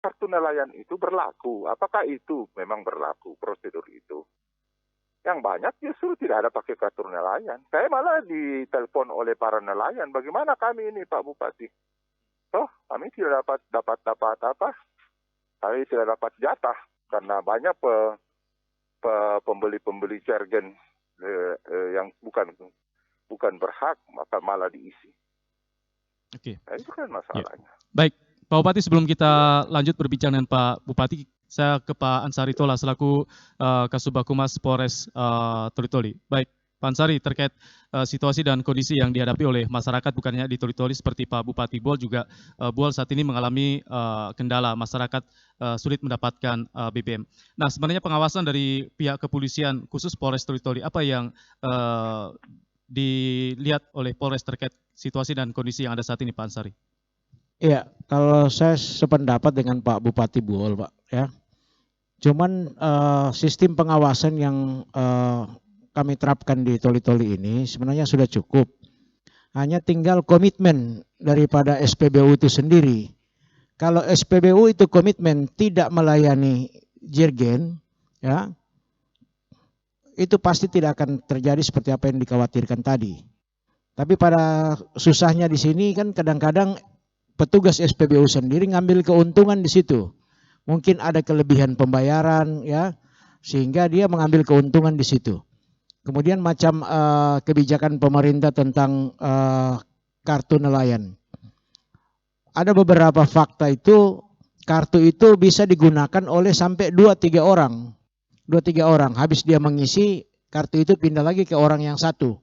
kartu nelayan itu berlaku. Apakah itu memang berlaku prosedur itu? Yang banyak justru tidak ada pakai kartu nelayan. Saya malah ditelepon oleh para nelayan, bagaimana kami ini Pak Bupati? Toh kami tidak dapat apa? Kami tidak dapat jatah karena banyak pembeli jargon yang bukan berhak, maka malah diisi. Oke. Nah, itu kan masalahnya. Ya. Baik, Pak Bupati, sebelum kita lanjut berbicara dengan Pak Bupati, saya ke Pak Ansari Tola selaku Kasubag Humas Polres Toli-Toli. Baik, Pak Ansari, terkait situasi dan kondisi yang dihadapi oleh masyarakat bukan hanya di Toli-Toli seperti Pak Bupati Buol, juga Buol saat ini mengalami kendala masyarakat sulit mendapatkan BBM. Nah, sebenarnya pengawasan dari pihak kepolisian khusus Polres Toli-Toli apa yang dilihat oleh Polres terkait situasi dan kondisi yang ada saat ini, Pak Ansari? Iya, kalau saya sependapat dengan Pak Bupati Buol, Pak, ya. Cuman sistem pengawasan yang kami terapkan di Toli-Toli ini sebenarnya sudah cukup. Hanya tinggal komitmen daripada SPBU itu sendiri. Kalau SPBU itu komitmen tidak melayani jirgen, ya, itu pasti tidak akan terjadi seperti apa yang dikhawatirkan tadi. Tapi pada susahnya di sini kan kadang-kadang petugas SPBU sendiri ngambil keuntungan di situ. Mungkin ada kelebihan pembayaran, ya, sehingga dia mengambil keuntungan di situ. Kemudian macam kebijakan pemerintah tentang kartu nelayan. Ada beberapa fakta itu, kartu itu bisa digunakan oleh sampai 2-3 orang. 2-3 orang, habis dia mengisi, kartu itu pindah lagi ke orang yang satu.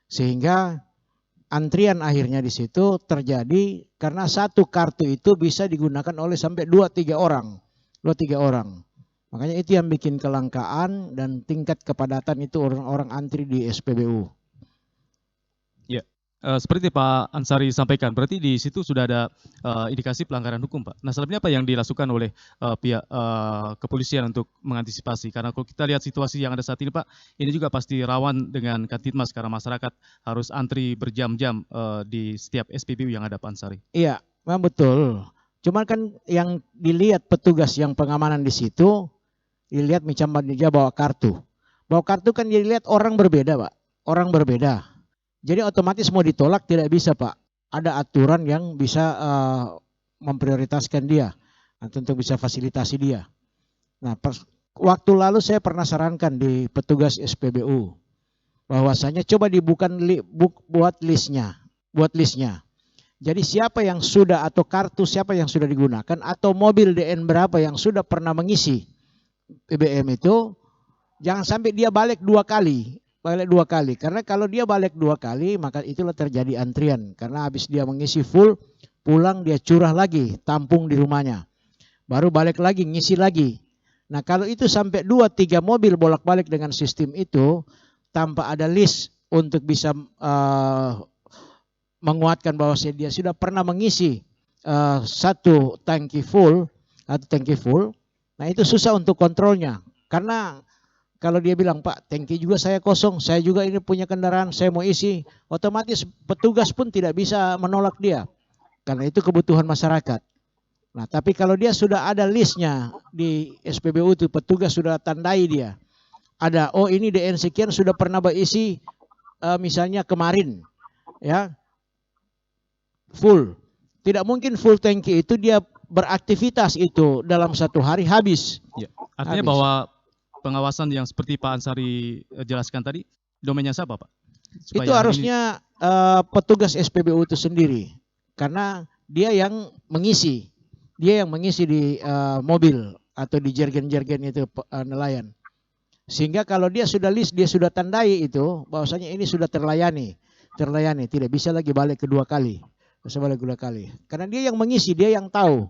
Sehingga antrian akhirnya di situ terjadi karena satu kartu itu bisa digunakan oleh sampai 2-3 orang. 2-3 orang. Makanya itu yang bikin kelangkaan dan tingkat kepadatan itu orang-orang antri di SPBU. Ya, seperti Pak Ansari sampaikan, berarti di situ sudah ada indikasi pelanggaran hukum, Pak. Nah, selebihnya apa yang dilakukan oleh pihak kepolisian untuk mengantisipasi? Karena kalau kita lihat situasi yang ada saat ini, Pak, ini juga pasti rawan dengan Kamtibmas karena masyarakat harus antri berjam-jam di setiap SPBU yang ada, Pak Ansari. Iya, memang betul. Cuman kan yang dilihat petugas yang pengamanan di situ, dilihat macam dia bawa kartu. Bawa kartu kan dilihat orang berbeda, Pak. Orang berbeda. Jadi otomatis mau ditolak tidak bisa, Pak. Ada aturan yang bisa memprioritaskan dia, untuk bisa fasilitasi dia. Nah, waktu lalu saya pernah sarankan di petugas SPBU bahwasanya coba buat listnya. Jadi siapa yang sudah atau kartu siapa yang sudah digunakan atau mobil DN berapa yang sudah pernah mengisi BBM itu, jangan sampai dia balik 2 kali. Karena kalau dia balik 2 kali maka itulah terjadi antrian. Karena habis dia mengisi full, pulang dia curah lagi, tampung di rumahnya. Baru balik lagi, ngisi lagi. Nah kalau itu sampai 2-3 mobil bolak-balik dengan sistem itu, tanpa ada list untuk bisa menguatkan bahwa dia sudah pernah mengisi satu tangki full, nah itu susah untuk kontrolnya. Karena kalau dia bilang, Pak, tangki juga saya kosong, saya juga ini punya kendaraan, saya mau isi, otomatis petugas pun tidak bisa menolak dia. Karena itu kebutuhan masyarakat. Nah, tapi kalau dia sudah ada listnya di SPBU itu, petugas sudah tandai dia. Ada, oh ini DN sekian sudah pernah berisi, misalnya kemarin, ya, full. Tidak mungkin full tangki itu dia beraktivitas itu dalam 1 hari habis. Ya, artinya bahwa pengawasan yang seperti Pak Ansari jelaskan tadi, domainnya siapa, Pak? Supaya itu harusnya petugas SPBU itu sendiri. Karena dia yang mengisi. Dia yang mengisi di mobil atau di jergen-jergen itu nelayan. Sehingga kalau dia sudah list, dia sudah tandai itu, bahwasanya ini sudah terlayani. Tidak bisa lagi balik kedua kali. Karena dia yang mengisi, dia yang tahu.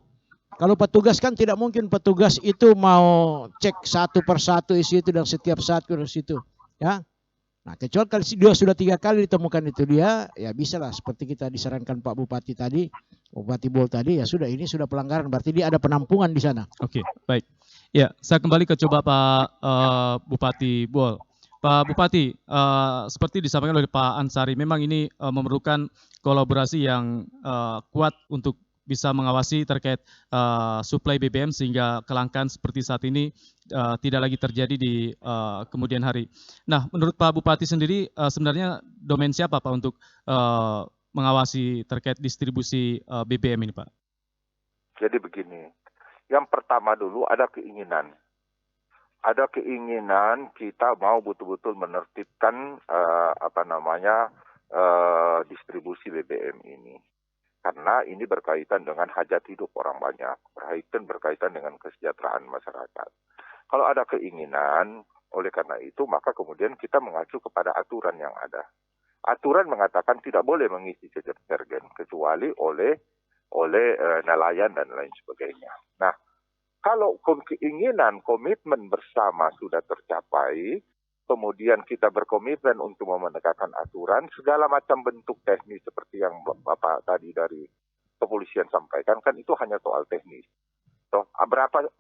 Kalau petugas kan tidak mungkin petugas itu mau cek satu persatu isi itu dan setiap saat ke situ, ya. Nah, kecuali kalau dia sudah 3 kali ditemukan itu dia, ya bisa lah seperti kita disarankan Pak Bupati tadi, Bupati Buol tadi, ya sudah ini sudah pelanggaran, berarti dia ada penampungan di sana. Oke, baik. Ya, saya kembali ke coba Pak Bupati Buol. Pak Bupati, seperti disampaikan oleh Pak Ansari, memang ini memerlukan kolaborasi yang kuat untuk bisa mengawasi terkait suplai BBM sehingga kelangkaan seperti saat ini tidak lagi terjadi di kemudian hari. Nah, menurut Pak Bupati sendiri sebenarnya domain siapa Pak untuk mengawasi terkait distribusi BBM ini Pak? Jadi begini, yang pertama dulu ada keinginan. Ada keinginan kita mau betul-betul menertibkan distribusi BBM ini. Karena ini berkaitan dengan hajat hidup orang banyak, berkaitan dengan kesejahteraan masyarakat. Kalau ada keinginan, oleh karena itu maka kemudian kita mengacu kepada aturan yang ada. Aturan mengatakan tidak boleh mengisi detergen kecuali oleh nelayan dan lain sebagainya. Nah, kalau keinginan, komitmen bersama sudah tercapai, kemudian kita berkomitmen untuk menegakkan aturan, segala macam bentuk teknis seperti yang Bapak tadi dari kepolisian sampaikan, kan itu hanya soal teknis.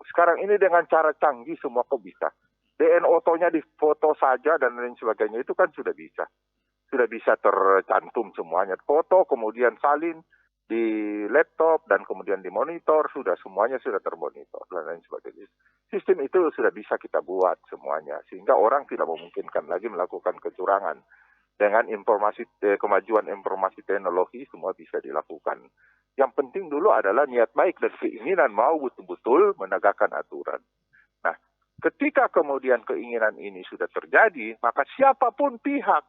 Sekarang ini dengan cara canggih semua kok bisa. DNO-nya difoto saja dan lain sebagainya, itu kan sudah bisa. Sudah bisa tercantum semuanya. Foto, kemudian salin di laptop dan kemudian di monitor, semuanya sudah termonitor dan lain sebagainya. Sistem itu sudah bisa kita buat semuanya sehingga orang tidak memungkinkan lagi melakukan kecurangan. Dengan kemajuan informasi teknologi semua bisa dilakukan. Yang penting dulu adalah niat baik dan keinginan mau betul-betul menegakkan aturan. Nah, ketika kemudian keinginan ini sudah terjadi, maka siapapun pihak,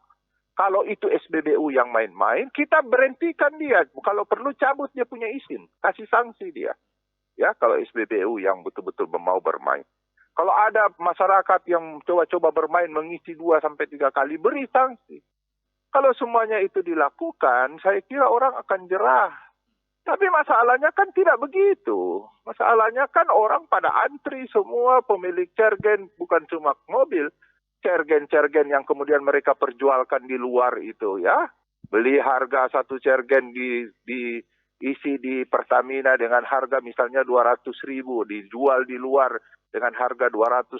kalau itu SBBU yang main-main, kita berhentikan dia. Kalau perlu cabut dia punya izin, kasih sanksi dia. Ya, kalau SBBU yang betul-betul mau bermain. Kalau ada masyarakat yang coba-coba bermain mengisi 2-3 kali, beri sanksi. Kalau semuanya itu dilakukan, saya kira orang akan jerah. Tapi masalahnya kan tidak begitu. Masalahnya kan orang pada antri semua pemilik cergen, bukan cuma mobil. Cergen-cergen yang kemudian mereka perjualkan di luar itu ya. Beli harga satu cergen diisi di Pertamina dengan harga misalnya 200.000, dijual di luar dengan harga 250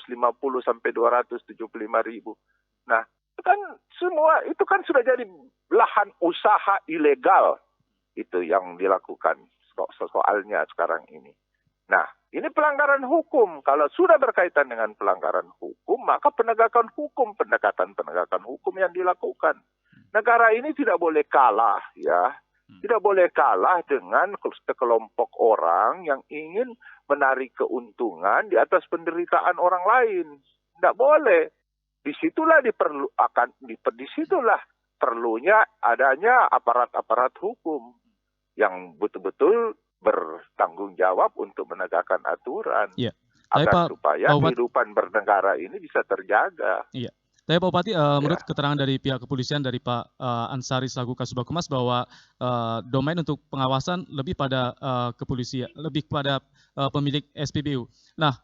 sampai 275.000. Nah, itu kan sudah jadi lahan usaha ilegal itu yang dilakukan soalnya sekarang ini. Nah, ini pelanggaran hukum. Kalau sudah berkaitan dengan pelanggaran hukum, maka pendekatan hukum yang dilakukan. Negara ini tidak boleh kalah, ya. Tidak boleh kalah dengan sekelompok orang yang ingin menarik keuntungan di atas penderitaan orang lain. Tidak boleh. Disitulah perlunya adanya aparat-aparat hukum yang betul-betul bertanggung jawab untuk menegakkan aturan agar supaya kehidupan bernegara ini bisa terjaga. Iya. Tapi Pak Bupati, menurut keterangan dari pihak kepolisian dari Pak Ansari selaku Kasubag Humas bahwa domain untuk pengawasan lebih pada kepolisian, lebih kepada pemilik SPBU. Nah,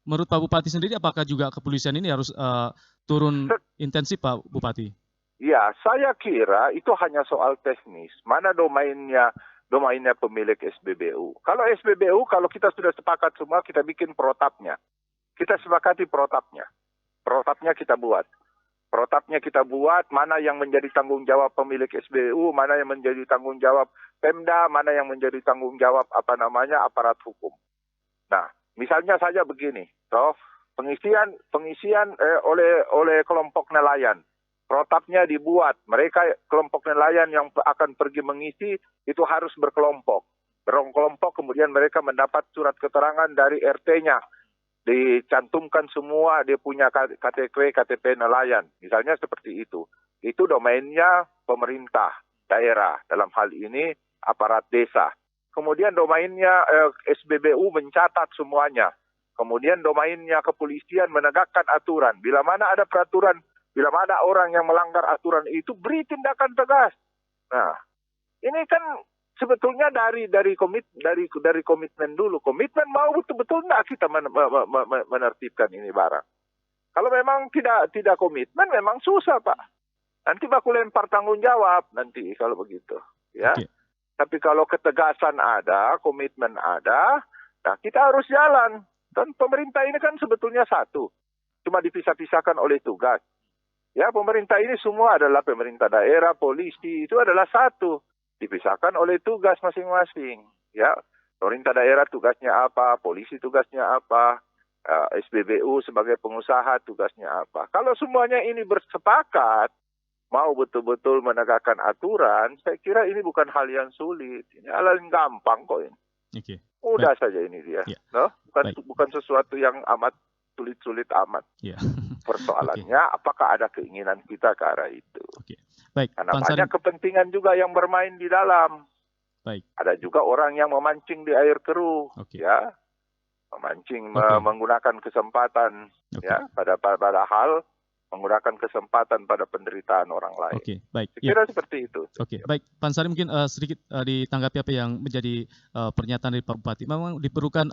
menurut Pak Bupati sendiri, apakah juga kepolisian ini harus turun intensif, Pak Bupati? Ya, saya kira itu hanya soal teknis. Mana domainnya pemilik SBBU. Kalau SBBU, kalau kita sudah sepakat semua, kita bikin protapnya. Kita sepakati protapnya. Protapnya kita buat. Mana yang menjadi tanggung jawab pemilik SBBU, mana yang menjadi tanggung jawab Pemda, mana yang menjadi tanggung jawab aparat hukum. Nah, misalnya saja begini, Prof, pengisian oleh kelompok nelayan. Protapnya dibuat, mereka kelompok nelayan yang akan pergi mengisi itu harus berkelompok. Berkelompok kemudian mereka mendapat surat keterangan dari RT-nya. Dicantumkan semua dia punya KTP nelayan. Misalnya seperti itu. Itu domainnya pemerintah daerah. Dalam hal ini aparat desa. Kemudian domainnya SBBU mencatat semuanya. Kemudian domainnya kepolisian menegakkan aturan. Bila mana ada peraturan, bila mana orang yang melanggar aturan itu, beri tindakan tegas. Nah, ini kan sebetulnya dari komitmen dulu. Komitmen mau betul-betul enggak kita menertibkan ini barang. Kalau memang tidak komitmen, memang susah, Pak. Nanti baku lempar tanggung jawab nanti kalau begitu, ya. Okay. Tapi kalau ketegasan ada, komitmen ada, nah kita harus jalan. Dan pemerintah ini kan sebetulnya satu, cuma dipisah-pisahkan oleh tugas. Ya, pemerintah ini semua adalah pemerintah daerah, polisi, itu adalah satu. dipisahkan oleh tugas masing-masing. Ya, pemerintah daerah tugasnya apa, polisi tugasnya apa, SPBU sebagai pengusaha tugasnya apa. Kalau semuanya ini bersepakat mau betul-betul menegakkan aturan, saya kira ini bukan hal yang sulit. Ini hal yang gampang kok ini. Oke. Mudah saja ini dia. Ya. No? Baik. Bukan sesuatu yang amat sulit-sulit amat. Ya. Persoalannya apakah ada keinginan kita ke arah itu. Oke. Baik, Karena Pak Ansari. banyak kepentingan juga yang bermain di dalam. Baik. Ada juga orang yang memancing di air keruh, Oke. ya, memancing Oke. menggunakan kesempatan, Oke. ya, pada hal menggunakan kesempatan pada penderitaan orang lain. Oke, baik. Saya kira seperti itu. Oke, baik. Pak Ansari mungkin sedikit ditanggapi apa yang menjadi pernyataan dari Pak Bupati. Memang diperlukan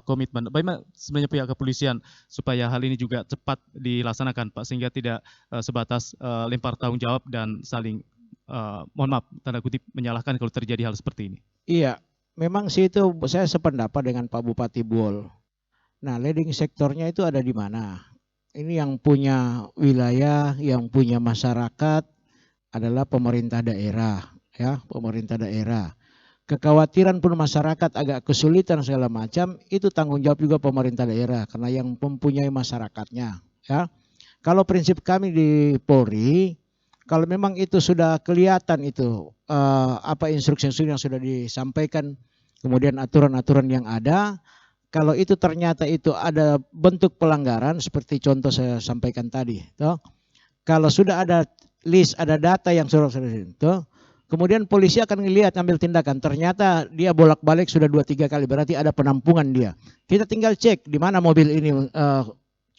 komitmen. Bagaimana sebenarnya pihak kepolisian supaya hal ini juga cepat dilaksanakan, Pak, sehingga tidak sebatas lempar tanggung jawab dan saling mohon maaf tanda kutip menyalahkan kalau terjadi hal seperti ini. Iya, memang sih itu saya sependapat dengan Pak Bupati Buol. Nah, leading sektornya itu ada di mana? Ini yang punya wilayah, yang punya masyarakat adalah pemerintah daerah, ya, pemerintah daerah. Kekhawatiran pun masyarakat agak kesulitan segala macam, itu tanggung jawab juga pemerintah daerah karena yang mempunyai masyarakatnya, ya. Kalau prinsip kami di Polri, kalau memang itu sudah kelihatan itu apa instruksi-instruksi yang sudah disampaikan, kemudian aturan-aturan yang ada, kalau itu ternyata itu ada bentuk pelanggaran seperti contoh saya sampaikan tadi, toh. Kalau sudah ada list, ada data yang sudah itu, kemudian polisi akan melihat ambil tindakan. Ternyata dia bolak-balik sudah 2-3 kali, berarti ada penampungan dia. Kita tinggal cek di mana mobil ini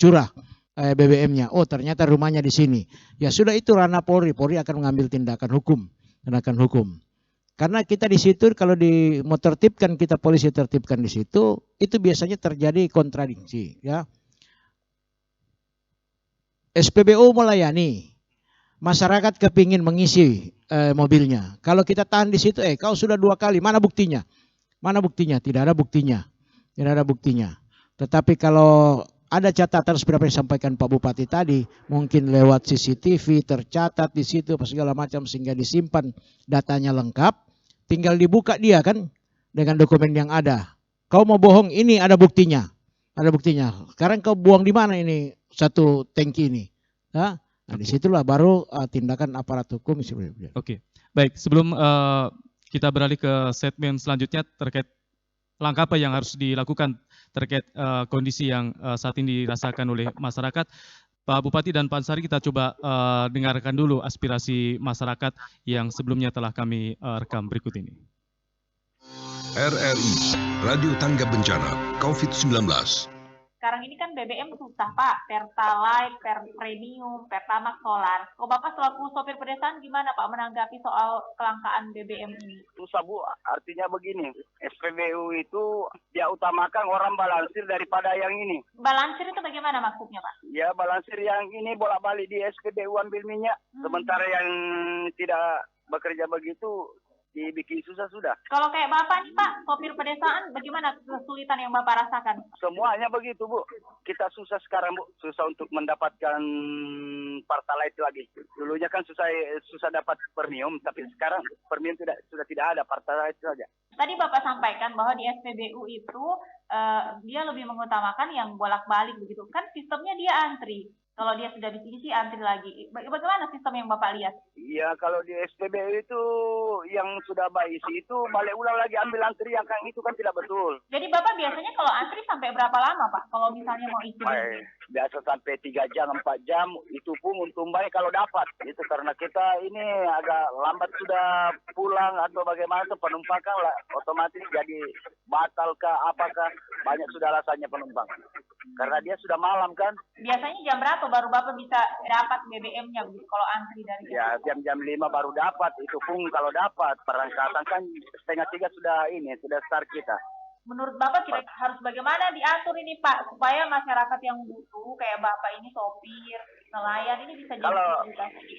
curah BBM-nya. Oh, ternyata rumahnya di sini. Ya sudah, itu ranah Polri. Polri akan mengambil tindakan hukum. Karena kita di situ kalau mau tertibkan, kita polisi tertibkan di situ, itu biasanya terjadi kontradiksi, ya. SPBU melayani, masyarakat kepingin mengisi mobilnya. Kalau kita tahan di situ, kau sudah 2 kali, mana buktinya? Mana buktinya? Tidak ada buktinya. Tidak ada buktinya. Tetapi kalau ada catatan seperti apa yang disampaikan Pak Bupati tadi, mungkin lewat CCTV tercatat di situ segala macam sehingga disimpan datanya lengkap. Tinggal dibuka dia kan dengan dokumen yang ada. Kau mau bohong, ini ada buktinya. Ada buktinya. Sekarang kau buang di mana ini satu tangki ini? Nah, disitulah baru tindakan aparat hukum. Oke, baik. Sebelum kita beralih ke segmen selanjutnya terkait langkah apa yang harus dilakukan terkait kondisi yang saat ini dirasakan oleh masyarakat, Pak Bupati dan Pak Ansari, kita coba dengarkan dulu aspirasi masyarakat yang sebelumnya telah kami rekam berikut ini. RRI, Radio Tangga Bencana COVID-19. Sekarang ini kan BBM susah, Pak. Pertalite, Premium, Pertamax, Solar. Kok Bapak selaku sopir pedesaan gimana, Pak, menanggapi soal kelangkaan BBM ini? Susah, Bu. Artinya begini, SPBU itu dia utamakan orang balansir daripada yang ini. Balansir itu bagaimana maksudnya, Pak? Ya, balansir yang ini bolak-balik di SPBU ambil minyak. Sementara yang tidak bekerja begitu dibikin susah sudah. Kalau kayak Bapak nih, Pak, sopir pedesaan, bagaimana kesulitan yang Bapak rasakan? Semuanya begitu, Bu. Kita susah sekarang, Bu. Susah untuk mendapatkan Pertalite lagi. Dulunya kan susah dapat premium, tapi sekarang premium sudah tidak ada, Pertalite saja. Tadi Bapak sampaikan bahwa di SPBU itu dia lebih mengutamakan yang bolak-balik begitu. Kan sistemnya dia antri. Kalau dia sudah diisi, antri lagi. Bagaimana sistem yang Bapak lihat? Ya, kalau di SPBU itu yang sudah isi itu balik ulang lagi ambil antri yang kan itu kan tidak betul. Jadi Bapak biasanya kalau antri sampai berapa lama, Pak? Kalau misalnya mau isi? Biasa sampai 3 jam, 4 jam. Itu pun untung baik kalau dapat. Itu karena kita ini agak lambat sudah pulang atau bagaimana penumpang kan lah, otomatis jadi batal kah apakah, banyak sudah alasannya penumpang. Karena dia sudah malam kan. Biasanya jam berapa baru Bapak bisa dapat BBM-nya begitu kalau antri dari ya jam 5 baru dapat. Itu pun kalau dapat. Perangkatan kan 2:30 sudah start kita. Menurut Bapak kira harus bagaimana diatur ini, Pak, supaya masyarakat yang butuh kayak Bapak ini sopir, nelayan ini bisa jadi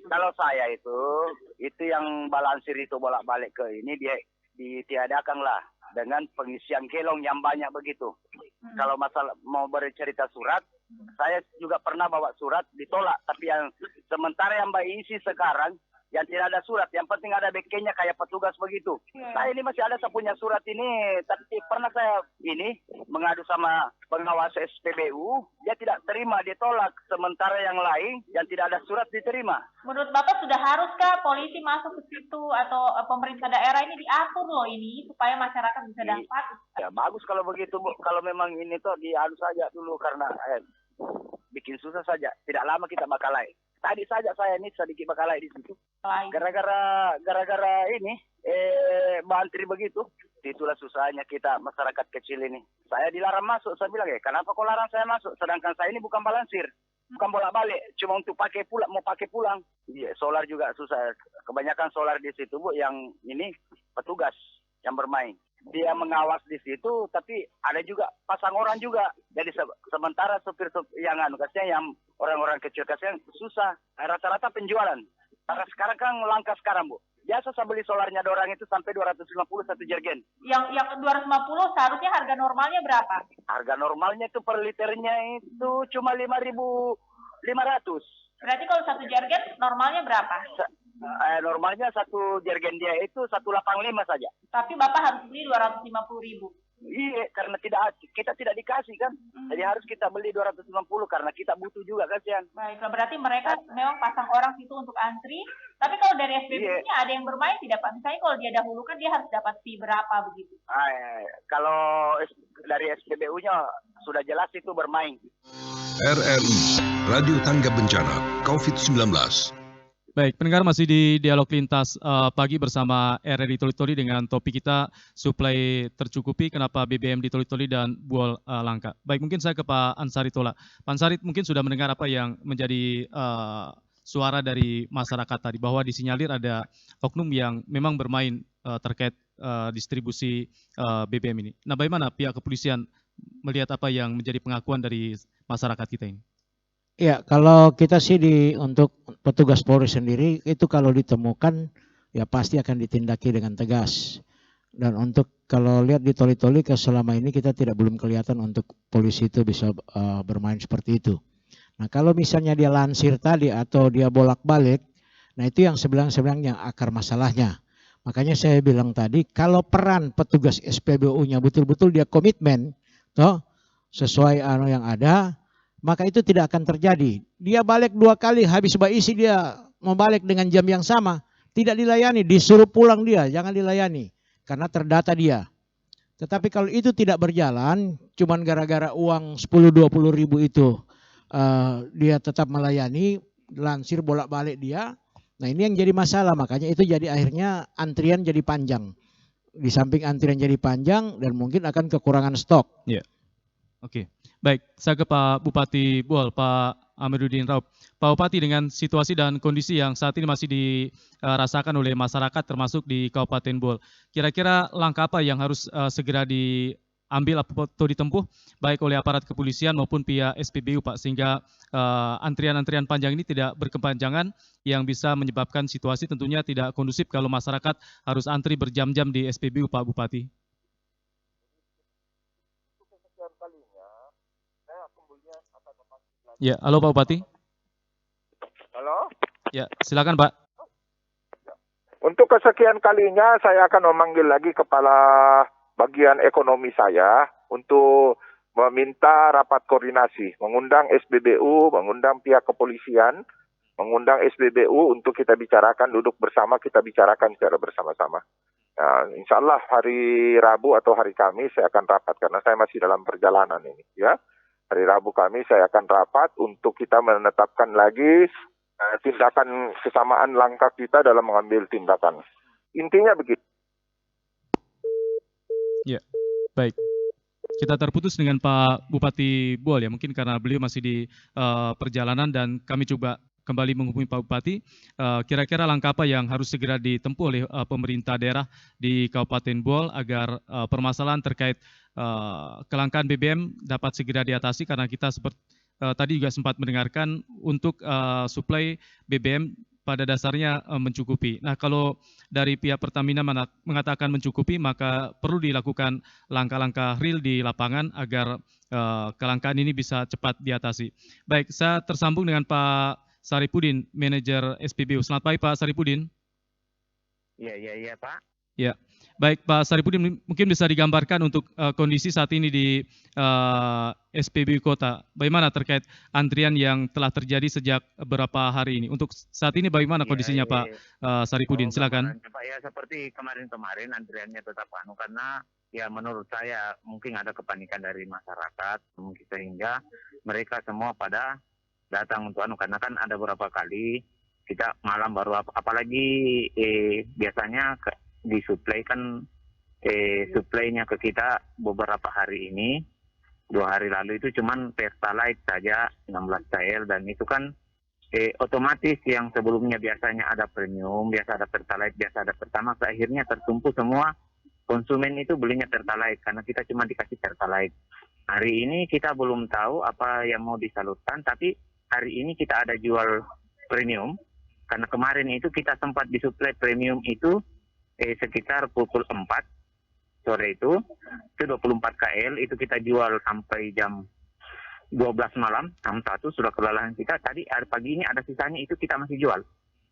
kalau saya itu yang balansir itu bolak-balik ke ini dia ditiadakan lah dengan pengisian kelong yang banyak begitu. Kalau masalah mau bercerita surat, saya juga pernah bawa surat ditolak, tapi yang sementara yang Mbak isi sekarang yang tidak ada surat. Yang penting ada BK-nya kayak petugas begitu. Saya ini masih ada saya punya surat ini, tapi pernah saya ini mengadu sama pengawas SPBU, dia tidak terima, ditolak. Sementara yang lain yang tidak ada surat diterima. Menurut Bapak sudah haruskah polisi masuk ke situ atau pemerintah daerah ini diatur loh ini supaya masyarakat bisa dapat? Ya bagus kalau begitu, Bu. Kalau memang ini tuh diadu saja dulu karena bikin susah saja. Tidak lama kita bakalai. Tadi saja saya ini sedikit bakalai di situ. Gara-gara ini bantri begitu. Itulah susahnya kita masyarakat kecil ini. Saya dilarang masuk. Saya bilang kenapa kau larang saya masuk? Sedangkan saya ini bukan balansir. Bukan bolak-balik, cuma untuk mau pakai pulang. Iya, solar juga susah. Kebanyakan solar di situ, Bu, yang ini petugas yang bermain. Dia mengawas di situ, tapi ada juga pasang orang juga. Jadi sementara supir yang kasihan, yang orang-orang kecil kasihan susah. Rata-rata penjualan. Karena sekarang kan langka sekarang, Bu. Biasa saya beli solarnya dorang itu sampai 250 satu jergen. Yang 250 seharusnya harga normalnya berapa? Harga normalnya itu per liternya itu cuma 5.500. Berarti kalau satu jergen normalnya berapa? Normalnya satu jergen dia itu 185 saja. Tapi Bapak harus beli 250.000. Iya, karena kita tidak dikasih kan. Jadi harus kita beli 250 karena kita butuh juga kasihan. Baiklah, berarti mereka memang pasang orang situ untuk antri. Tapi kalau dari SPBU-nya ada yang bermain tidak Pak? Misalnya kalau dia dahulukan dia harus dapat fee berapa begitu? Kalau dari SPBU-nya sudah jelas itu bermain. RRI, Radio Tangga Bencana, COVID-19. Baik, pendengar masih di Dialog Lintas pagi bersama RRI Toli-Toli dengan topik kita suplai tercukupi, kenapa BBM di Toli-Toli dan Buol langka. Baik, mungkin saya ke Pak Ansari Tola. Pak Ansari mungkin sudah mendengar apa yang menjadi suara dari masyarakat tadi, bahwa disinyalir ada oknum yang memang bermain terkait distribusi BBM ini. Nah, bagaimana pihak kepolisian melihat apa yang menjadi pengakuan dari masyarakat kita ini? Ya, kalau kita sih untuk petugas Polri sendiri itu kalau ditemukan ya pasti akan ditindaki dengan tegas. Dan untuk kalau lihat di Toli-Toli selama ini kita belum kelihatan untuk polisi itu bisa bermain seperti itu. Nah, kalau misalnya dia lansir tadi atau dia bolak-balik, nah itu yang sebenarnya akar masalahnya. Makanya saya bilang tadi kalau peran petugas SPBU-nya betul-betul dia komitmen toh sesuai yang ada, maka itu tidak akan terjadi. Dia balik 2 kali, habis isi dia mau balik dengan jam yang sama, tidak dilayani, disuruh pulang dia, jangan dilayani karena terdata dia. Tetapi kalau itu tidak berjalan, cuman gara-gara uang 10-20 ribu itu dia tetap melayani, lansir bolak-balik dia. Nah, ini yang jadi masalah, makanya itu jadi akhirnya antrian jadi panjang. Di samping antrian jadi panjang dan mungkin akan kekurangan stok. Ya. Oke. Baik, saya ke Pak Bupati Buol, Pak Amiruddin Raub. Pak Bupati, dengan situasi dan kondisi yang saat ini masih dirasakan oleh masyarakat termasuk di Kabupaten Buol, kira-kira langkah apa yang harus segera diambil atau ditempuh baik oleh aparat kepolisian maupun pihak SPBU, Pak, sehingga antrian-antrian panjang ini tidak berkepanjangan yang bisa menyebabkan situasi tentunya tidak kondusif kalau masyarakat harus antri berjam-jam di SPBU, Pak Bupati? Ya, halo Pak Bupati. Halo? Ya, silakan Pak. Untuk kesekian kalinya saya akan memanggil lagi kepala bagian ekonomi saya untuk meminta rapat koordinasi, mengundang SPBU, mengundang pihak kepolisian, mengundang SPBU untuk kita bicarakan, duduk bersama, kita bicarakan secara bersama-sama. Nah, insya Allah hari Rabu atau hari Kamis saya akan rapat karena saya masih dalam perjalanan ini, ya. Hari Rabu Kamis saya akan rapat untuk kita menetapkan lagi tindakan kesamaan langkah kita dalam mengambil tindakan. Intinya begitu. Ya, baik. Kita terputus dengan Pak Bupati Buol ya, mungkin karena beliau masih di perjalanan dan kami coba kembali menghubungi Pak Bupati. Kira-kira langkah apa yang harus segera ditempuh oleh pemerintah daerah di Kabupaten Buol agar permasalahan terkait kelangkaan BBM dapat segera diatasi, karena kita tadi juga sempat mendengarkan untuk suplai BBM pada dasarnya mencukupi. Nah, kalau dari pihak Pertamina mengatakan mencukupi, maka perlu dilakukan langkah-langkah real di lapangan agar kelangkaan ini bisa cepat diatasi. Baik, saya tersambung dengan Pak Saripudin, manajer SPBU. Selamat pagi Pak Saripudin. Iya Pak. Ya, baik Pak Saripudin, mungkin bisa digambarkan untuk kondisi saat ini di SPBU Kota. Bagaimana terkait antrian yang telah terjadi sejak beberapa hari ini? Untuk saat ini bagaimana kondisinya Pak Saripudin? Silakan. Pak, ya seperti kemarin-kemarin antriannya tetap karena ya menurut saya mungkin ada kepanikan dari masyarakat mungkin sehingga mereka semua pada datang untuk karena kan ada beberapa kali kita malam baru apalagi biasanya disuplai kan suplainya ke kita beberapa hari ini 2 hari lalu itu cuman Pertalite saja 16 KL dan itu kan otomatis yang sebelumnya biasanya ada premium, biasa ada Pertalite, biasa ada Pertamax, akhirnya tertumpu semua konsumen itu belinya Pertalite karena kita cuma dikasih Pertalite. Hari ini kita belum tahu apa yang mau disalurkan, tapi hari ini kita ada jual premium karena kemarin itu kita sempat disuplai premium itu sekitar pukul 4 sore itu 24 KL itu kita jual sampai jam 12 malam, jam 1 sudah kelelahan kita. Tadi pagi ini ada sisanya itu kita masih jual.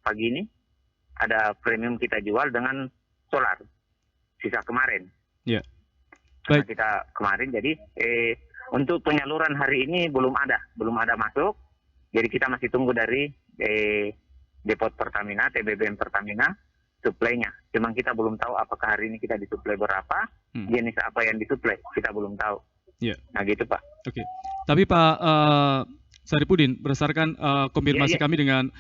Pagi ini ada premium kita jual dengan solar. Sisa kemarin. Ya. Karena Baik. kita kemarin jadi untuk penyaluran hari ini belum ada masuk. Jadi kita masih tunggu dari depot Pertamina, TBBM Pertamina suplainya. Cuma kita belum tahu apakah hari ini kita disuplai berapa, jenis apa yang disuplai, kita belum tahu. Ya. Nah gitu Pak. Oke. Tapi Pak Saripudin, berdasarkan konfirmasi kami dengan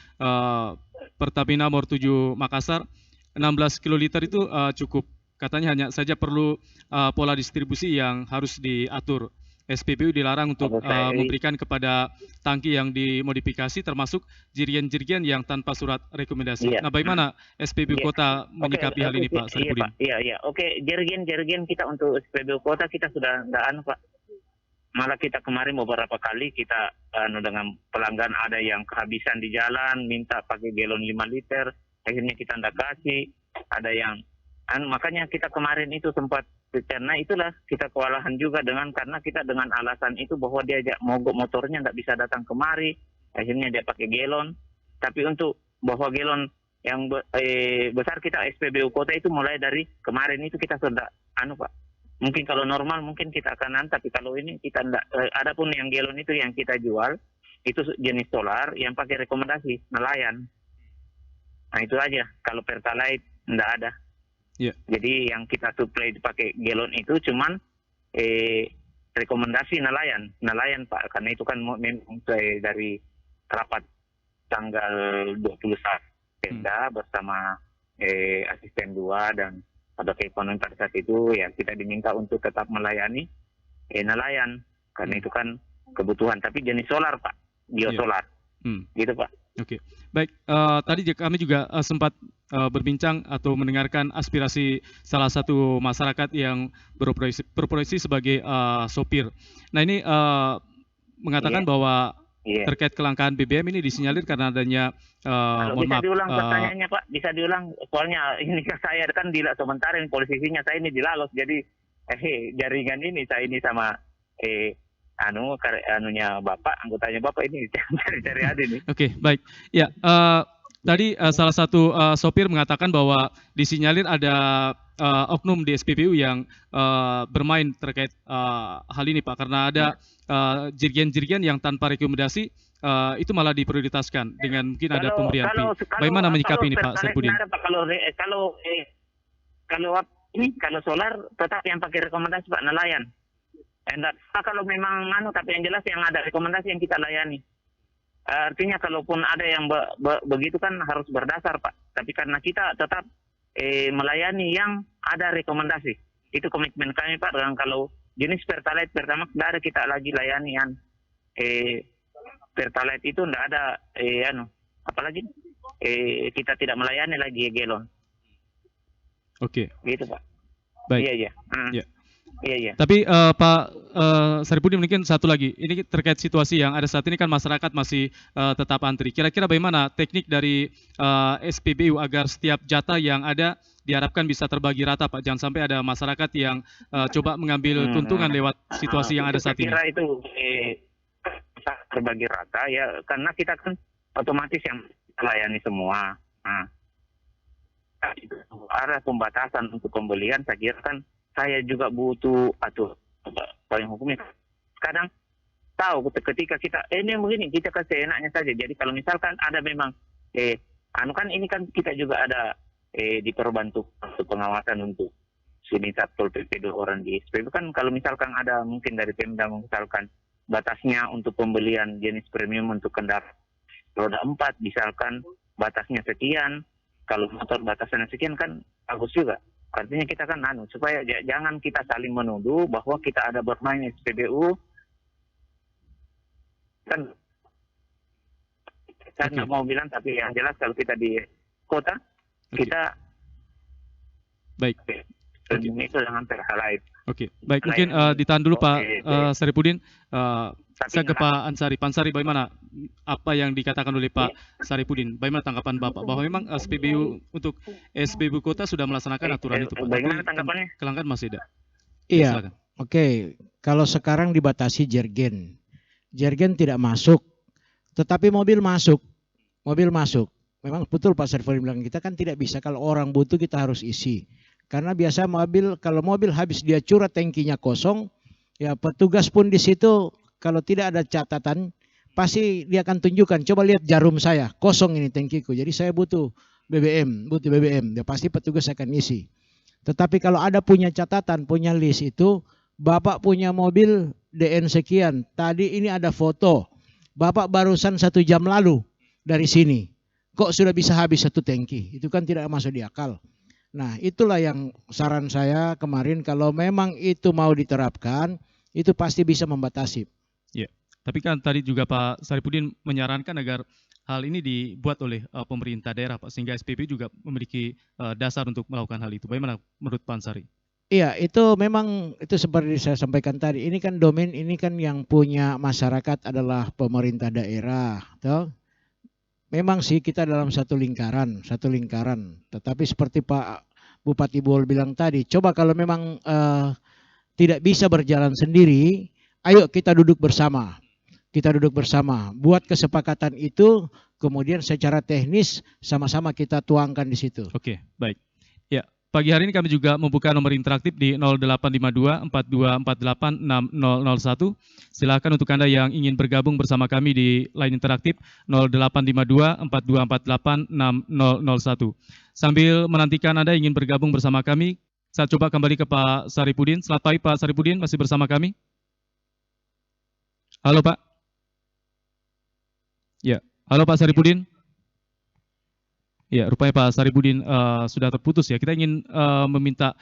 Pertamina Mor 7 Makassar, 16 kiloliter itu cukup. Katanya hanya saja perlu pola distribusi yang harus diatur. SPBU dilarang untuk memberikan kepada tangki yang dimodifikasi termasuk jirigen-jirigen yang tanpa surat rekomendasi. Iya. Nah, bagaimana SPBU Kota menyikapi hal ini Pak Saripudin? Iya. Oke, jirigen kita untuk SPBU Kota kita sudah Pak. Malah kita kemarin beberapa kali kita dengan pelanggan ada yang kehabisan di jalan, minta pakai galon 5 liter, akhirnya kita ndak kasih. Ada yang makanya kita kemarin itu sempat karena itulah kita kewalahan juga karena kita dengan alasan itu bahwa dia mogok motornya nggak bisa datang kemari, akhirnya dia pakai galon. Tapi untuk bahwa galon yang besar kita SPBU Kota itu mulai dari kemarin itu kita sudah Pak. Mungkin kalau normal mungkin kita akan tapi kalau ini kita enggak. Adapun yang galon itu yang kita jual itu jenis solar yang pakai rekomendasi nelayan. Nah itu aja. Kalau Pertalite enggak ada. Yeah. Jadi yang kita suplai pakai galon itu cuman rekomendasi nelayan Pak, karena itu kan memang dari rapat tanggal 21 Pemda bersama asisten 2 dan pada keekonomian pada saat itu ya kita diminta untuk tetap melayani nelayan karena itu kan kebutuhan, tapi jenis solar Pak, biosolar. Gitu Pak. Oke, baik. Tadi kami juga sempat berbincang atau mendengarkan aspirasi salah satu masyarakat yang berprofesi sebagai sopir. Nah ini mengatakan bahwa terkait kelangkaan BBM ini disinyalir karena adanya mohon bisa maaf. Diulang pertanyaannya Pak, bisa diulang. Soalnya ini saya kan sementara ini posisinya saya ini di Lalos, jadi jaringan ini saya ini sama Bapak, anggotanya Bapak ini cari-cari ada nih. Oke, baik. Ya, tadi salah satu sopir mengatakan bahwa disinyalir ada oknum di SPBU yang bermain terkait hal ini Pak, karena ada jirigen-jirigen yang tanpa rekomendasi itu malah diprioritaskan dengan mungkin ada pemberian fee. Bagaimana menyikapi ini Pak Saripudin? Kalau solar tetap yang pakai rekomendasi Pak nelayan. Kalau memang tapi yang jelas yang ada rekomendasi yang kita layani. Artinya kalaupun ada yang begitu kan harus berdasar Pak. Tapi karena kita tetap melayani yang ada rekomendasi. Itu komitmen kami Pak. Dan kalau jenis Pertalite Pertamax tidak ada kita lagi layani yang Pertalite itu tidak ada apalagi kita tidak melayani lagi galon. Oke. Gitu Pak. Baik. Iya. Iya. Tapi Pak Saripudin mungkin satu lagi, ini terkait situasi yang ada saat ini kan masyarakat masih tetap antri. Kira-kira bagaimana teknik dari SPBU agar setiap jatah yang ada diharapkan bisa terbagi rata Pak? Jangan sampai ada masyarakat yang coba mengambil keuntungan lewat situasi yang ada saat ini. Saya kira itu terbagi rata ya, karena kita kan otomatis yang melayani semua. Nah, itu ada pembatasan untuk pembelian. Saya kira kan saya juga butuh payung hukumnya. Kadang tahu ketika kita ini begini kita kasih enaknya saja. Jadi kalau misalkan ada memang kan ini kan kita juga ada diperbantu untuk pengawasan untuk sini Satpol PP 2 orang di SPBU kan kalau misalkan ada mungkin dari Pemda misalkan batasnya untuk pembelian jenis premium untuk kendaraan roda 4 misalkan batasnya sekian, kalau motor batasannya sekian kan bagus juga. Artinya kita kan supaya jangan kita saling menuduh bahwa kita ada bermain SPBU kan saya nggak mau bilang tapi yang jelas kalau kita di kota kita baik. Ini itu jangan terhalang. Oke, baik mungkin ditahan dulu Pak Saripudin. Saya ke Pak Ansari. Pak Ansari, bagaimana apa yang dikatakan oleh Pak Saripudin? Bagaimana tanggapan Bapak bahwa memang SPBU untuk SPBU kota sudah melaksanakan aturan itu Pak? Bagaimana tanggapannya? Kelangkaan masih ada. Iya. Oke. Kalau sekarang dibatasi jergen tidak masuk, tetapi mobil masuk. Memang betul Pak Saripudin bilang kita kan tidak bisa kalau orang butuh kita harus isi. Karena biasa kalau mobil habis dia curah tangkinya kosong, ya petugas pun di situ kalau tidak ada catatan pasti dia akan tunjukkan. Coba lihat jarum saya, kosong ini tangkiku. Jadi saya butuh BBM. Ya pasti petugas akan isi. Tetapi kalau ada punya catatan, punya list itu, Bapak punya mobil DN sekian. Tadi ini ada foto. Bapak barusan 1 jam lalu dari sini. Kok sudah bisa habis 1 tangki? Itu kan tidak masuk di akal. Nah itulah yang saran saya kemarin kalau memang itu mau diterapkan itu pasti bisa membatasi. Ya, tapi kan tadi juga Pak Saripudin menyarankan agar hal ini dibuat oleh pemerintah daerah Pak sehingga SPBU juga memiliki dasar untuk melakukan hal itu. Bagaimana menurut Pak Ansari? Iya itu memang itu seperti saya sampaikan tadi ini kan domain ini kan yang punya masyarakat adalah pemerintah daerah. Toh? Memang sih kita dalam satu lingkaran. Tetapi seperti Pak Bupati Bohol bilang tadi, coba kalau memang tidak bisa berjalan sendiri, ayo kita duduk bersama. Buat kesepakatan itu, kemudian secara teknis sama-sama kita tuangkan di situ. Oke, baik. Ya, pagi hari ini kami juga membuka nomor interaktif di 0852 4248 6001. Silakan untuk Anda yang ingin bergabung bersama kami di line interaktif 0852 4248 6001. Sambil menantikan Anda ingin bergabung bersama kami, saya coba kembali ke Pak Saripudin. Selamat pagi Pak Saripudin, masih bersama kami? Halo Pak. Ya, halo Pak Saripudin. Ya, rupanya Pak Saripudin sudah terputus ya. Kita ingin meminta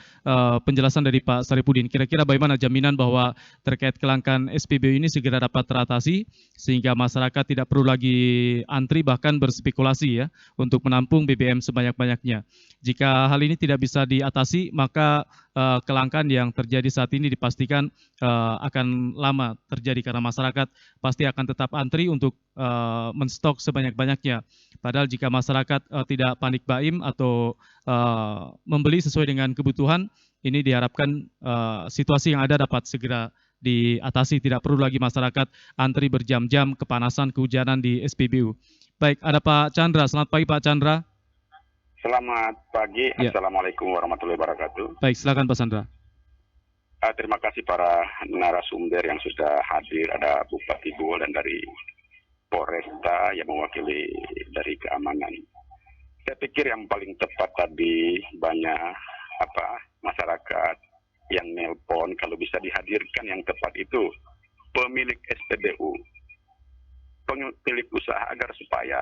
penjelasan dari Pak Saripudin. Kira-kira bagaimana jaminan bahwa terkait kelangkaan SPBU ini segera dapat teratasi sehingga masyarakat tidak perlu lagi antri bahkan berspekulasi ya untuk menampung BBM sebanyak-banyaknya. Jika hal ini tidak bisa diatasi, maka kelangkaan yang terjadi saat ini dipastikan akan lama terjadi karena masyarakat pasti akan tetap antri untuk menstok sebanyak-banyaknya. Padahal jika masyarakat tidak panik baim atau membeli sesuai dengan kebutuhan, ini diharapkan situasi yang ada dapat segera diatasi. Tidak perlu lagi masyarakat antri berjam-jam kepanasan, kehujanan di SPBU. Baik, ada Pak Chandra. Selamat pagi Pak Chandra. Selamat pagi. Ya. Assalamualaikum warahmatullahi wabarakatuh. Baik, silakan Pak Chandra. Terima kasih para narasumber yang sudah hadir. Ada Bupati Bohol dan dari Polresta yang mewakili dari keamanan. Saya pikir yang paling tepat tadi banyak masyarakat yang nelpon kalau bisa dihadirkan yang tepat itu pemilik SPBU, pemilik usaha agar supaya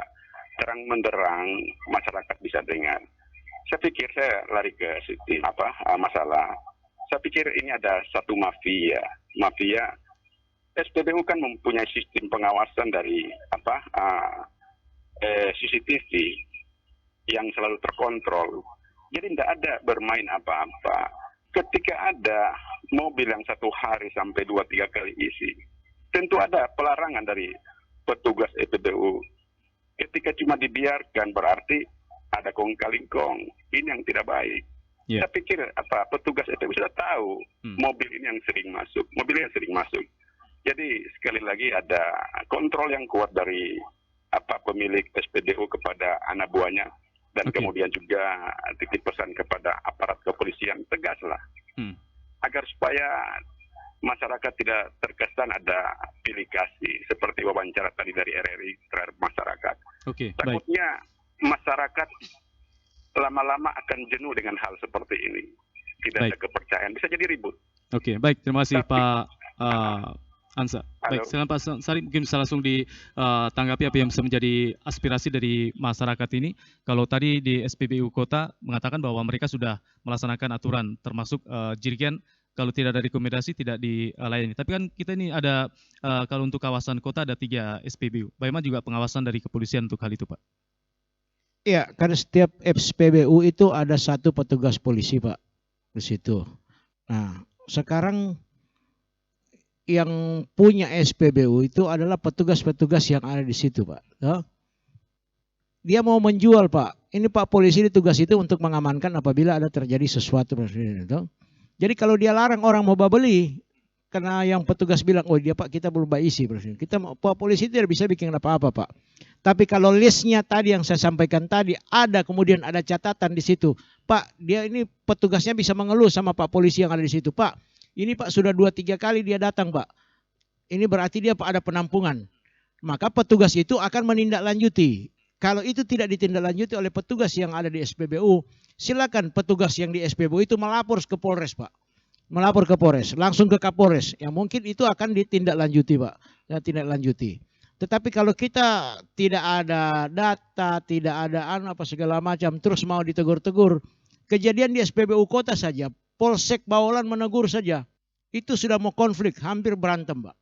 terang menderang masyarakat bisa dengar. Saya pikir saya lari ke masalah. Saya pikir ini ada satu mafia. SPBU kan mempunyai sistem pengawasan dari CCTV yang selalu terkontrol. Jadi tidak ada bermain apa-apa. Ketika ada mobil yang 1 hari sampai 2-3 kali isi, tentu ada pelarangan dari petugas SPBU. Ketika cuma dibiarkan berarti ada kong-kali-kong. Ini yang tidak baik. Yeah. Saya pikir petugas SPBU sudah tahu mobil ini yang sering masuk. Jadi sekali lagi ada kontrol yang kuat dari pemilik SPBU kepada anak buahnya, dan Oke. kemudian juga titip pesan kepada aparat kepolisian, tegaslah agar supaya masyarakat tidak terkesan ada pilih kasih seperti wawancara tadi dari RRI terhadap masyarakat. Oke, baik. Takutnya masyarakat lama-lama akan jenuh dengan hal seperti ini. Tidak ada kepercayaan, bisa jadi ribut. Oke, baik. Terima kasih Tapi- Pak Ansa. Baik, Halo. silakan Pak Sari mungkin bisa langsung ditanggapi apa yang bisa menjadi aspirasi dari masyarakat ini. Kalau tadi di SPBU Kota mengatakan bahwa mereka sudah melaksanakan aturan, termasuk jirigen kalau tidak ada rekomendasi tidak dilayani. Tapi kan kita ini ada, kalau untuk kawasan kota ada 3 SPBU. Bagaimana juga pengawasan dari kepolisian untuk hal itu, Pak? Iya, karena setiap SPBU itu ada 1 petugas polisi, Pak, di situ. Nah, sekarang yang punya SPBU itu adalah petugas-petugas yang ada di situ, Pak. Ya. Dia mau menjual, Pak. Ini Pak polisi ditugas itu untuk mengamankan apabila ada terjadi sesuatu. Itu. Jadi kalau dia larang orang mau beli, karena yang petugas bilang, oh dia Pak kita belum isi. Kita Pak polisi tidak bisa bikin apa-apa, Pak. Tapi kalau listnya tadi yang saya sampaikan tadi, ada kemudian ada catatan di situ. Pak, dia ini petugasnya bisa mengeluh sama Pak polisi yang ada di situ. Pak, ini Pak sudah 2-3 kali dia datang, Pak. Ini berarti dia Pak ada penampungan. Maka petugas itu akan menindaklanjuti. Kalau itu tidak ditindaklanjuti oleh petugas yang ada di SPBU, silakan petugas yang di SPBU itu melapor ke Polres, Pak. Melapor ke Polres, langsung ke Kapolres. Yang mungkin itu akan ditindaklanjuti, Pak. Ya, tindaklanjuti. Tetapi kalau kita tidak ada data, tidak ada apa segala macam, terus mau ditegur-tegur, kejadian di SPBU Kota saja, Polsek Bawolan menegur saja, itu sudah mau konflik, hampir berantem, Pak.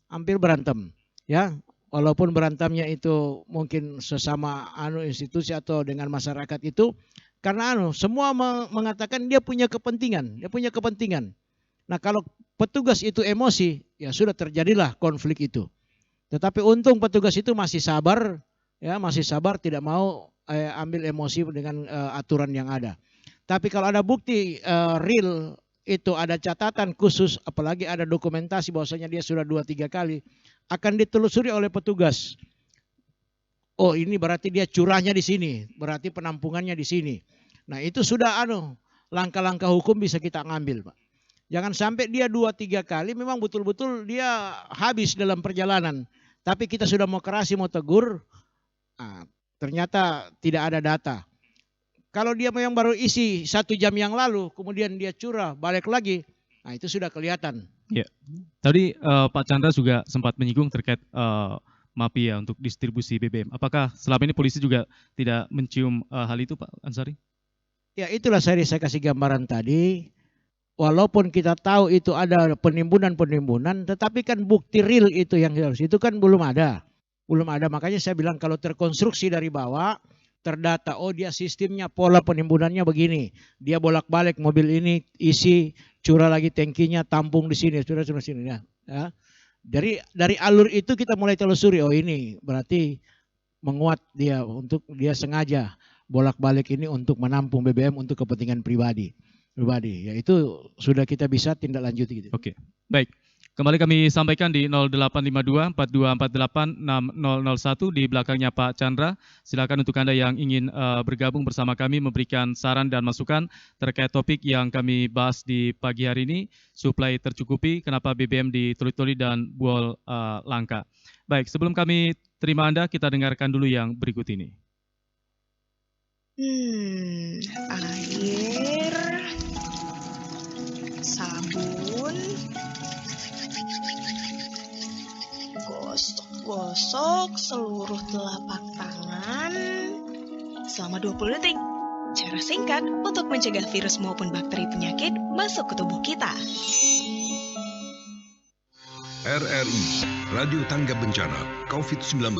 Hampir berantem, ya. Walaupun berantemnya itu mungkin sesama institusi atau dengan masyarakat itu, karena semua mengatakan dia punya kepentingan, Nah, kalau petugas itu emosi, ya sudah terjadilah konflik itu. Tetapi untung petugas itu masih sabar, ya masih sabar, tidak mau ambil emosi dengan aturan yang ada. Tapi kalau ada bukti real, itu ada catatan khusus, apalagi ada dokumentasi bahwasanya dia sudah 2-3 kali, akan ditelusuri oleh petugas. Oh ini berarti dia curahnya di sini, berarti penampungannya di sini. Nah itu sudah langkah-langkah hukum bisa kita ngambil, Pak. Jangan sampai dia 2-3 kali memang betul-betul dia habis dalam perjalanan. Tapi kita sudah mau kerasi, mau tegur, ternyata tidak ada data. Kalau dia memang baru isi 1 jam yang lalu, kemudian dia curah, balik lagi, nah itu sudah kelihatan. Ya, tadi Pak Chandra juga sempat menyinggung terkait mafia untuk distribusi BBM. Apakah selama ini polisi juga tidak mencium hal itu, Pak Ansari? Ya itulah saya kasih gambaran tadi. Walaupun kita tahu itu ada penimbunan, tetapi kan bukti real itu yang harus itu kan belum ada. Makanya saya bilang kalau terkonstruksi dari bawah, terdata, oh dia sistemnya pola penimbunannya begini. Dia bolak-balik mobil ini isi, curah lagi tangkinya, tampung di sini, curah sini ya. Dari alur itu kita mulai telusuri, oh ini berarti menguat dia untuk dia sengaja bolak-balik ini untuk menampung BBM untuk kepentingan pribadi. Ya itu sudah kita bisa tindak lanjuti gitu. Oke, baik. Kembali kami sampaikan di 0852 4248 6001 di belakangnya Pak Chandra. Silakan untuk Anda yang ingin bergabung bersama kami memberikan saran dan masukan terkait topik yang kami bahas di pagi hari ini. Suplai tercukupi, kenapa BBM di Toli-Toli dan Buol langka. Baik, sebelum kami terima Anda, kita dengarkan dulu yang berikut ini. Air, sabun, gosok seluruh telapak tangan selama 20 detik. Cara singkat untuk mencegah virus maupun bakteri penyakit masuk ke tubuh kita. RRI, Radio Tangga Bencana, COVID-19.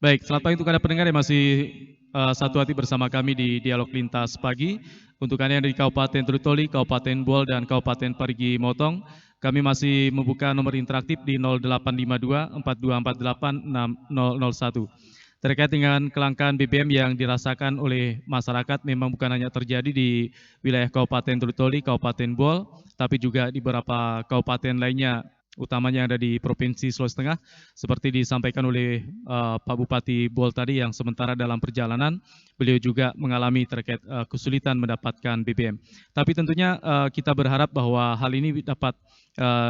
Baik, selamat pagi untuk Anda pendengar yang masih satu hati bersama kami di Dialog Lintas Pagi. Untuk Anda yang dari Kabupaten Toli-Toli, Kabupaten Buol, dan Kabupaten Parigi Motong, kami masih membuka nomor interaktif di 0852 4248 6001. Terkait dengan kelangkaan BBM yang dirasakan oleh masyarakat memang bukan hanya terjadi di wilayah Kabupaten Toli-Toli, Kabupaten Buol, tapi juga di beberapa kabupaten lainnya utamanya yang ada di Provinsi Sulawesi Tengah, seperti disampaikan oleh Pak Bupati Bol tadi, yang sementara dalam perjalanan beliau juga mengalami terkait kesulitan mendapatkan BBM. Tapi tentunya kita berharap bahwa hal ini dapat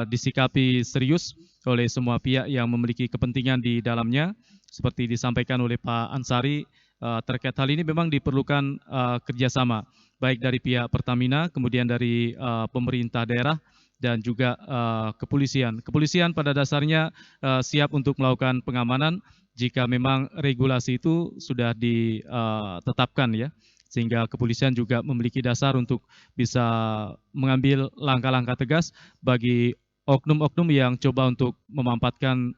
disikapi serius oleh semua pihak yang memiliki kepentingan di dalamnya, seperti disampaikan oleh Pak Ansari. Terkait hal ini memang diperlukan kerjasama, baik dari pihak Pertamina, kemudian dari pemerintah daerah, dan juga kepolisian. Kepolisian pada dasarnya siap untuk melakukan pengamanan jika memang regulasi itu sudah ditetapkan ya, sehingga kepolisian juga memiliki dasar untuk bisa mengambil langkah-langkah tegas bagi oknum-oknum yang coba untuk memanfaatkan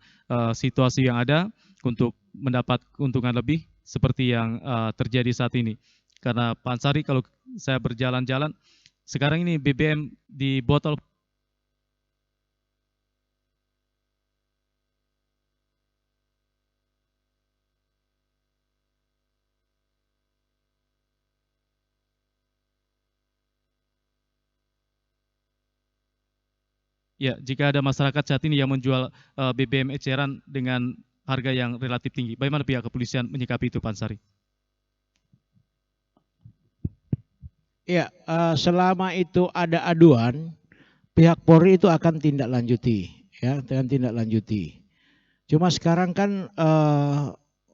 situasi yang ada untuk mendapat keuntungan lebih seperti yang terjadi saat ini. Karena Pak Ansari, kalau saya berjalan-jalan sekarang ini BBM di botol ya, jika ada masyarakat saat ini yang menjual BBM eceran dengan harga yang relatif tinggi, bagaimana pihak kepolisian menyikapi itu, Pak Ansari? Ya, selama itu ada aduan, pihak Polri itu akan tindak lanjuti, ya, dengan tindak lanjuti. Cuma sekarang kan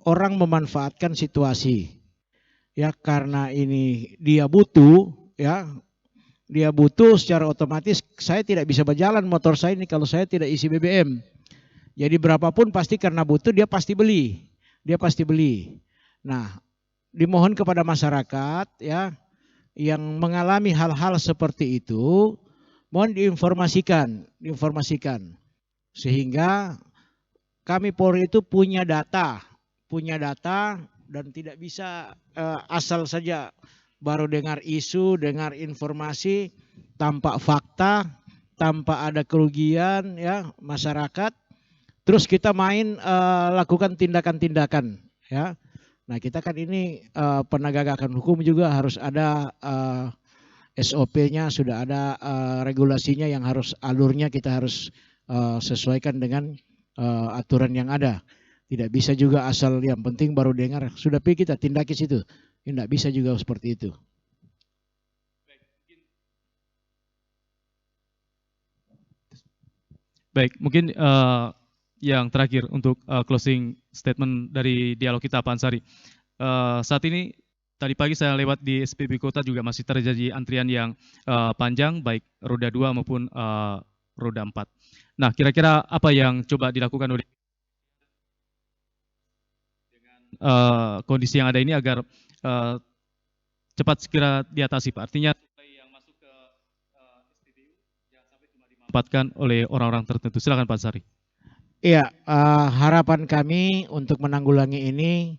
orang memanfaatkan situasi, ya, karena ini dia butuh, ya. Dia butuh, secara otomatis saya tidak bisa berjalan motor saya ini kalau saya tidak isi BBM. Jadi berapapun pasti karena butuh dia pasti beli. Dia pasti beli. Nah, dimohon kepada masyarakat ya yang mengalami hal-hal seperti itu, mohon diinformasikan. Sehingga kami Polri itu punya data dan tidak bisa asal saja baru dengar isu, dengar informasi tanpa fakta, tanpa ada kerugian ya masyarakat. Terus kita main lakukan tindakan-tindakan ya. Nah, kita kan ini penegakan hukum juga harus ada SOP-nya, sudah ada regulasinya yang harus alurnya kita harus sesuaikan dengan aturan yang ada. Tidak bisa juga asal yang penting baru dengar sudah pergi kita tindaki situ. Tidak bisa juga seperti itu. Baik, mungkin yang terakhir untuk closing statement dari dialog kita, Pak Ansari. Saat ini tadi pagi saya lewat di SPB Kota juga masih terjadi antrian yang panjang, baik roda 2 maupun roda 4. Nah, kira-kira apa yang coba dilakukan oleh kondisi yang ada ini agar cepat segera diatasi, Pak? Artinya yang masuk ke SPBU jangan sampai cuma dimanfaatkan oleh orang-orang tertentu. Silakan Pak Ansari. Iya, harapan kami untuk menanggulangi ini,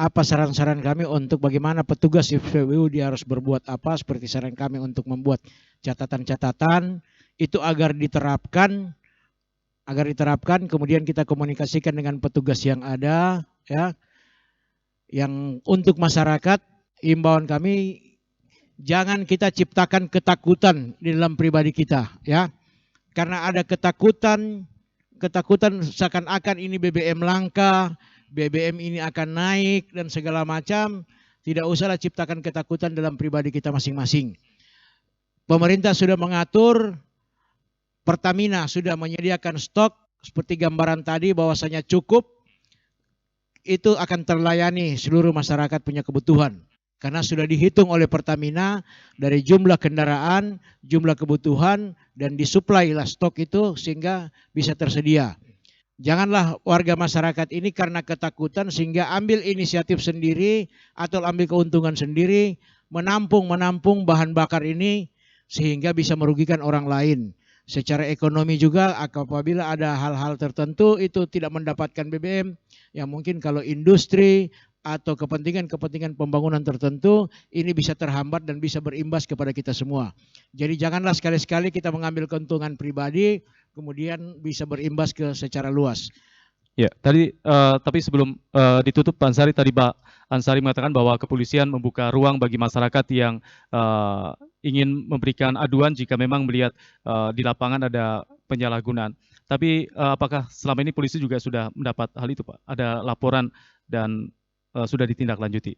apa saran-saran kami untuk bagaimana petugas SPBU dia harus berbuat apa, seperti saran kami untuk membuat catatan-catatan itu agar diterapkan, kemudian kita komunikasikan dengan petugas yang ada, ya. Yang untuk masyarakat, imbauan kami jangan kita ciptakan ketakutan di dalam pribadi kita, ya. Karena ada ketakutan seakan-akan ini BBM langka, BBM ini akan naik dan segala macam. Tidak usahlah ciptakan ketakutan dalam pribadi kita masing-masing. Pemerintah sudah mengatur, Pertamina sudah menyediakan stok seperti gambaran tadi bahwasanya cukup. Itu akan terlayani seluruh masyarakat punya kebutuhan. Karena sudah dihitung oleh Pertamina dari jumlah kendaraan, jumlah kebutuhan, dan disuplailah stok itu sehingga bisa tersedia. Janganlah warga masyarakat ini karena ketakutan sehingga ambil inisiatif sendiri atau ambil keuntungan sendiri, menampung bahan bakar ini sehingga bisa merugikan orang lain. Secara ekonomi juga apabila ada hal-hal tertentu itu tidak mendapatkan BBM, yang mungkin kalau industri atau kepentingan pembangunan tertentu ini bisa terhambat dan bisa berimbas kepada kita semua. Jadi janganlah sekali-sekali kita mengambil keuntungan pribadi kemudian bisa berimbas ke secara luas. Ya, tadi tapi sebelum ditutup Pak Ansari, tadi Pak Ansari mengatakan bahwa kepolisian membuka ruang bagi masyarakat yang ingin memberikan aduan jika memang melihat di lapangan ada penyalahgunaan. Tapi apakah selama ini polisi juga sudah mendapat hal itu, Pak? Ada laporan dan sudah ditindaklanjuti?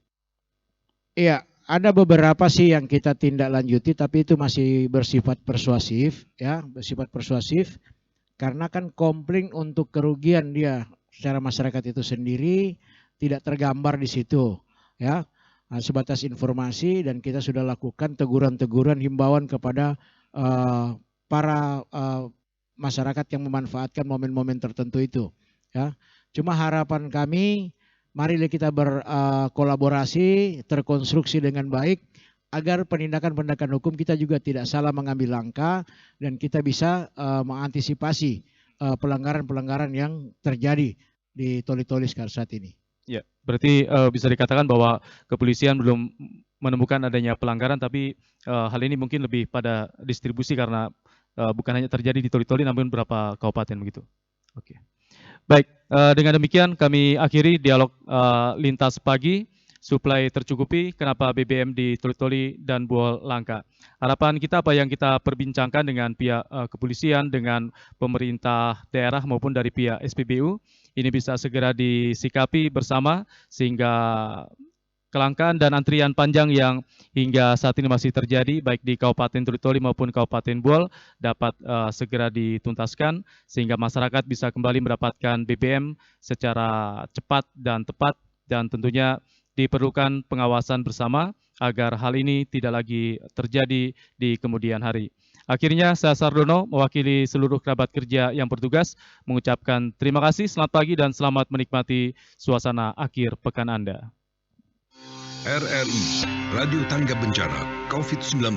Iya, ada beberapa sih yang kita tindak lanjuti, tapi itu masih bersifat persuasif, ya, bersifat persuasif, karena kan komplain untuk kerugian dia secara masyarakat itu sendiri tidak tergambar di situ, ya. Nah, sebatas informasi dan kita sudah lakukan teguran-teguran, himbauan kepada para masyarakat yang memanfaatkan momen-momen tertentu itu, ya. Cuma harapan kami, marilah kita berkolaborasi, terkonstruksi dengan baik, agar penindakan-penindakan hukum kita juga tidak salah mengambil langkah dan kita bisa mengantisipasi pelanggaran-pelanggaran yang terjadi di Toli-Toli saat ini. Ya, berarti bisa dikatakan bahwa kepolisian belum menemukan adanya pelanggaran, tapi hal ini mungkin lebih pada distribusi karena bukan hanya terjadi di Toli-Toli namun beberapa kabupaten begitu. Oke. Baik, dengan demikian kami akhiri dialog lintas pagi. Suplai tercukupi, kenapa BBM di Toli-Toli dan Buol langka. Harapan kita apa yang kita perbincangkan dengan pihak kepolisian, dengan pemerintah daerah maupun dari pihak SPBU, ini bisa segera disikapi bersama sehingga kelangkaan dan antrian panjang yang hingga saat ini masih terjadi baik di Kabupaten Toli-Toli maupun Kabupaten Buol dapat segera dituntaskan sehingga masyarakat bisa kembali mendapatkan BBM secara cepat dan tepat, dan tentunya diperlukan pengawasan bersama agar hal ini tidak lagi terjadi di kemudian hari. Akhirnya saya Sardono mewakili seluruh kerabat kerja yang bertugas mengucapkan terima kasih, selamat pagi dan selamat menikmati suasana akhir pekan Anda. RRI, Radio Tangga Bencana COVID-19.